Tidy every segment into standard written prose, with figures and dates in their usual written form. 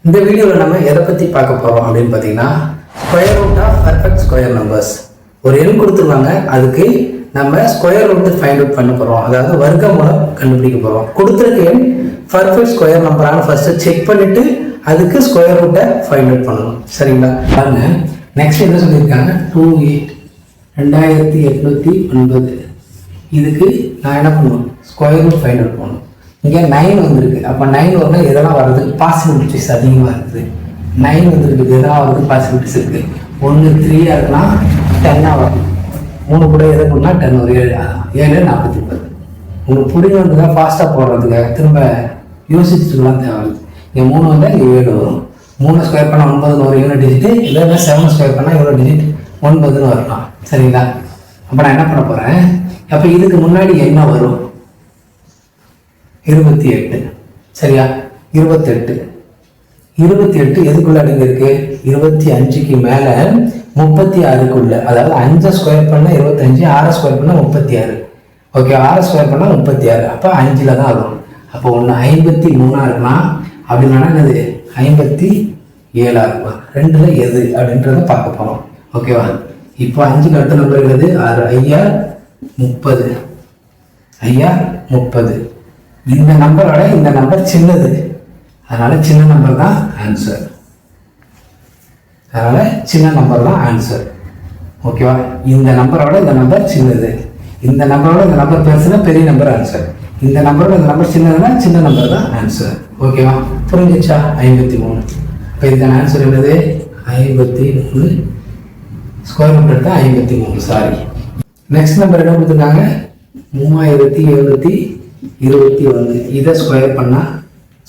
இந்த வீடியோவில் நம்ம எதை பற்றி பார்க்க போகிறோம் அப்படின்னு பார்த்தீங்கன்னா square root of perfect square numbers. ஒரு எண் கொடுத்துருவாங்க, அதுக்கு நம்ம ஸ்கொயர் ரூட் ஃபைண்ட் அவுட் பண்ண போகிறோம், அதாவது வர்க்க மூலம் கண்டுபிடிக்க போகிறோம். கொடுத்துருக்க எண் பர்ஃபெக்ட் ஸ்கொயர் நம்பரான ஃபர்ஸ்ட்டு செக் பண்ணிவிட்டு அதுக்கு ஸ்கொயர் ரூட்டை ஃபைண்ட் அவுட் பண்ணணும். சரிங்களா? பாருங்க, நெக்ஸ்ட் என்ன சொல்லியிருக்காங்க, 2809. இதுக்கு நான் என்ன பண்ணுவேன், ஸ்கொயர் ரூட் ஃபைண்ட் அவுட் பண்ணணும். இங்கே 9 வந்துருக்கு, அப்போ 9 வரணும் எதெல்லாம் வர்றதுக்கு பாசிபிலிட்டிஸ் அதிகமாக இருக்குது. 9 வந்துருக்கு, எதெல்லாம் வர்றதுக்கு பாசிபிலிட்டிஸ் இருக்குது. 1 3 இருக்கலாம், 10 வரும். 3 கூட எதை பண்ணால் 10 ஒரு 7 49. உங்களுக்கு புரியணுன்றதுக்காக ஃபாஸ்ட்டாக போடுறதுக்காக திரும்ப யோசிச்சுட்டுலாம் தேவை. இங்கே 3 வந்தால் இங்கே 7 வரும். 3 ஸ்கொயர் பண்ணால் 9 ஒரு யூனிட் டிஜிட்டு, இல்லைன்னா 7 ஸ்கொயர் பண்ணால் இவ்வளோ டிஜிட் 9 வரலாம். சரிங்களா? அப்போ நான் என்ன பண்ண போகிறேன், அப்போ இதுக்கு முன்னாடி என்ன வரும், 28. சரியா? 28 எதுக்குள்ள அடங்கியிருக்கு, 25க்கு மேலே 36க்குள்ள, அதாவது 5 ஸ்கொயர் பண்ணால் 25, 6 ஸ்கொயர் பண்ணால் 36. ஓகே, 6 ஸ்கொயர் பண்ணால் 36, அப்போ 5ல் தான் வரும். அப்போ ஒன்று 53 இருக்கலாம், அப்படின்னா என்னது 57 இருக்கும். 2ல் எது அப்படின்றத பார்க்க போகிறோம். ஓகேவா? இப்போ 5க்கு அடுத்த நம்பர் இருக்கிறது 6. 30. இந்த நம்பரோட இந்த நம்பர் சின்னது, அதனால சின்ன நம்பர் தான் ஆன்சர். ஓகேவா? இந்த நம்பரோட இந்த நம்பர் சின்னது, இந்த நம்பரோட இந்த நம்பர் பெருசுனா பெரிய நம்பர் ஆன்சர், இந்த நம்பரோட இந்த நம்பர் சின்னதுன்னா சின்ன நம்பர் தான் ஆன்சர். ஓகேவா? புரிஞ்சிச்சா? 53. இப்போ இதுக்கான ஆன்சர் என்னது, 53. ஸ்கொயர் ரூட் எடுத்தா 53. சாரி. நெக்ஸ்ட் நம்பர் என்ன கொடுத்துருக்காங்க, 3721. இதை ஸ்கொயர் பண்ணால்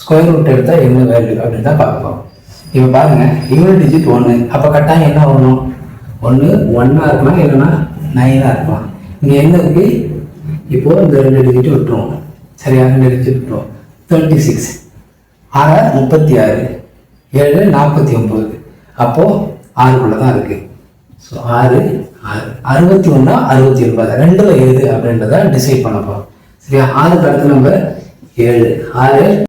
ஸ்கொயர் ரூட் எடுத்தால் என்ன வேல்யூ அப்படின்னு தான் பார்ப்போம். இப்போ பாருங்கள், யூனிட் டிஜிட் 1, அப்போ கட்டாயம் என்ன வரணும், 1 1ஆக இருக்கலாம், இல்லைன்னா 9ஆக இருக்கலாம். இங்கே என்ன இருக்குது, இப்போது இந்த 2 டிஜிட் விட்டுருவோம். சரியா? 2 டிஜிட் விட்டுருவோம். 36 6 36 7 49, அப்போது 6குள்ளே தான் இருக்குது. ஸோ 6 61 69, 2ல் எது அப்படின்றத டிசைட் பண்ண போகிறோம். சரியா? 6க்கு அடுத்த நம்பர் 7. 6